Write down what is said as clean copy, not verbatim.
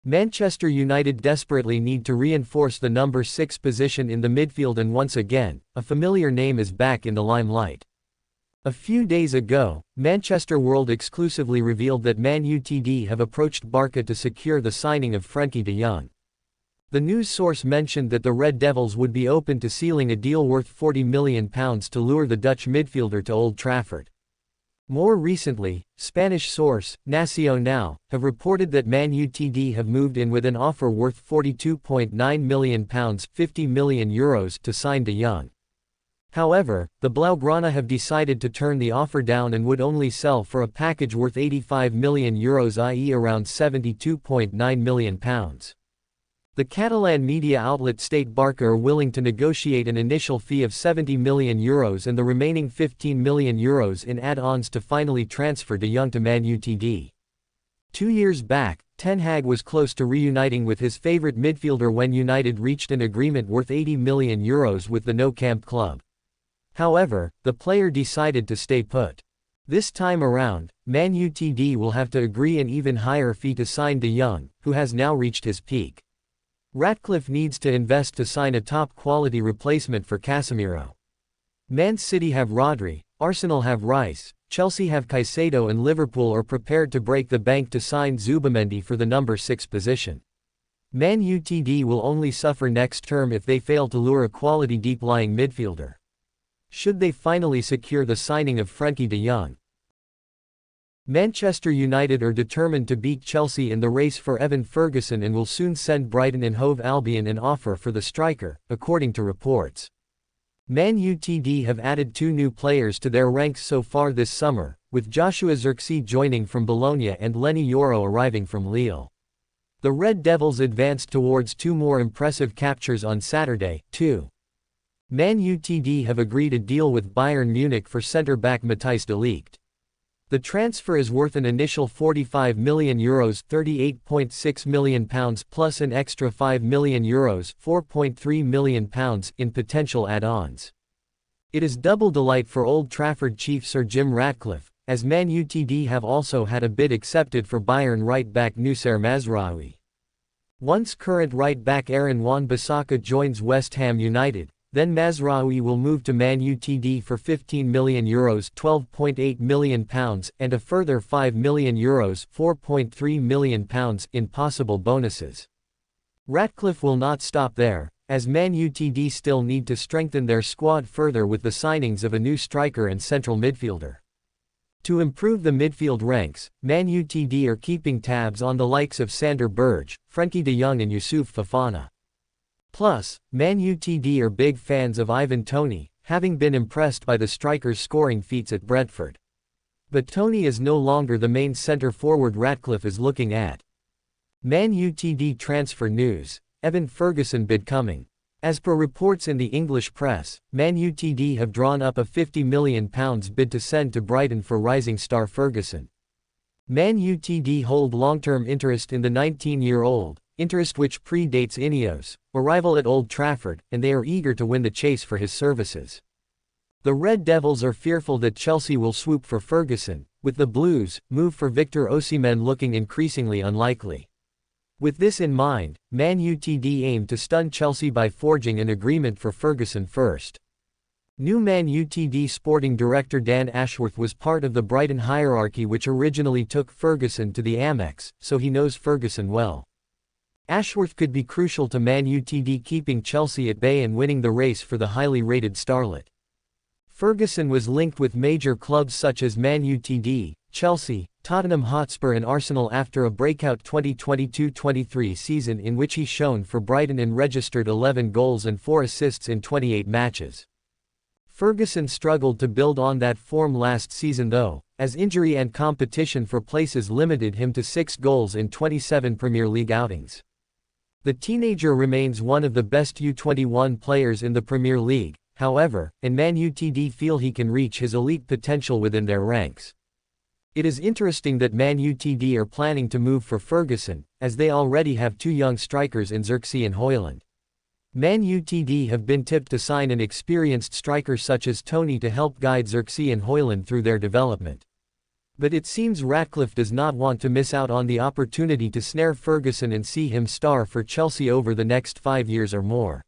Manchester United desperately need to reinforce the number 6 position in the midfield, and once again, a familiar name is back in the limelight. A few days ago, Manchester World exclusively revealed that Man Utd have approached Barca to secure the signing of Frenkie de Jong. The news source mentioned that the Red Devils would be open to sealing a deal worth £40 million to lure the Dutch midfielder to Old Trafford. More recently, Spanish source, Nacional, have reported that Man Utd have moved in with an offer worth £42.9 million €50 million to sign de Jong. However, the Blaugrana have decided to turn the offer down and would only sell for a package worth €85 million, i.e. around £72.9 million. The Catalan media outlet state Barca are willing to negotiate an initial fee of €70 million and the remaining €15 million in add-ons to finally transfer de Jong to Man Utd. 2 years back, Ten Hag was close to reuniting with his favorite midfielder when United reached an agreement worth €80 million with the Nou Camp club. However, the player decided to stay put. This time around, Man Utd will have to agree an even higher fee to sign de Jong, who has now reached his peak. Ratcliffe needs to invest to sign a top-quality replacement for Casemiro. Man City have Rodri, Arsenal have Rice, Chelsea have Caicedo, and Liverpool are prepared to break the bank to sign Zubimendi for the number 6 position. Man Utd will only suffer next term if they fail to lure a quality deep-lying midfielder. Should they finally secure the signing of Frenkie de Jong? Manchester United are determined to beat Chelsea in the race for Evan Ferguson and will soon send Brighton and Hove Albion an offer for the striker, according to reports. Man Utd have added 2 new players to their ranks so far this summer, with Joshua Zirkzee joining from Bologna and Lenny Yoro arriving from Lille. The Red Devils advanced towards 2 more impressive captures on Saturday, too. Man Utd have agreed a deal with Bayern Munich for centre-back Matthijs de Ligt. The transfer is worth an initial €45 million £38.6 million plus an extra €5 million £4.3 million in potential add-ons. It is double delight for Old Trafford chief Sir Jim Ratcliffe, as Man Utd have also had a bid accepted for Bayern right-back Noussair Mazraoui. Once current right-back Aaron Wan-Bissaka joins West Ham United, then Mazraoui will move to Man Utd for €15 million £12.8 million and a further €5 million £4.3 million in possible bonuses. Ratcliffe will not stop there, as Man Utd still need to strengthen their squad further with the signings of a new striker and central midfielder. To improve the midfield ranks, Man Utd are keeping tabs on the likes of Sander Berge, Frenkie de Jong and Youssouf Fofana. Plus, Man Utd are big fans of Ivan Toney, having been impressed by the striker's scoring feats at Brentford. But Toney is no longer the main centre-forward Ratcliffe is looking at. Man Utd transfer news, Evan Ferguson bid coming. As per reports in the English press, Man Utd have drawn up a £50 million bid to send to Brighton for rising star Ferguson. Man Utd hold long-term interest in the 19-year-old, interest which predates Ineos' arrival at Old Trafford, and they are eager to win the chase for his services. The Red Devils are fearful that Chelsea will swoop for Ferguson, with the Blues' move for Victor Osimhen looking increasingly unlikely. With this in mind, Man Utd aim to stun Chelsea by forging an agreement for Ferguson first. New Man Utd sporting director Dan Ashworth was part of the Brighton hierarchy which originally took Ferguson to the Amex, so he knows Ferguson well. Ashworth could be crucial to Man Utd keeping Chelsea at bay and winning the race for the highly rated starlet. Ferguson was linked with major clubs such as Man Utd, Chelsea, Tottenham Hotspur and Arsenal after a breakout 2022-23 season in which he shone for Brighton and registered 11 goals and 4 assists in 28 matches. Ferguson struggled to build on that form last season though, as injury and competition for places limited him to 6 goals in 27 Premier League outings. The teenager remains one of the best U21 players in the Premier League, however, and Man Utd feel he can reach his elite potential within their ranks. It is interesting that Man Utd are planning to move for Ferguson, as they already have 2 young strikers in Zirkzee and Højlund. Man Utd have been tipped to sign an experienced striker such as Toney to help guide Zirkzee and Højlund through their development. But it seems Ratcliffe does not want to miss out on the opportunity to snare Ferguson and see him star for Chelsea over the next 5 years or more.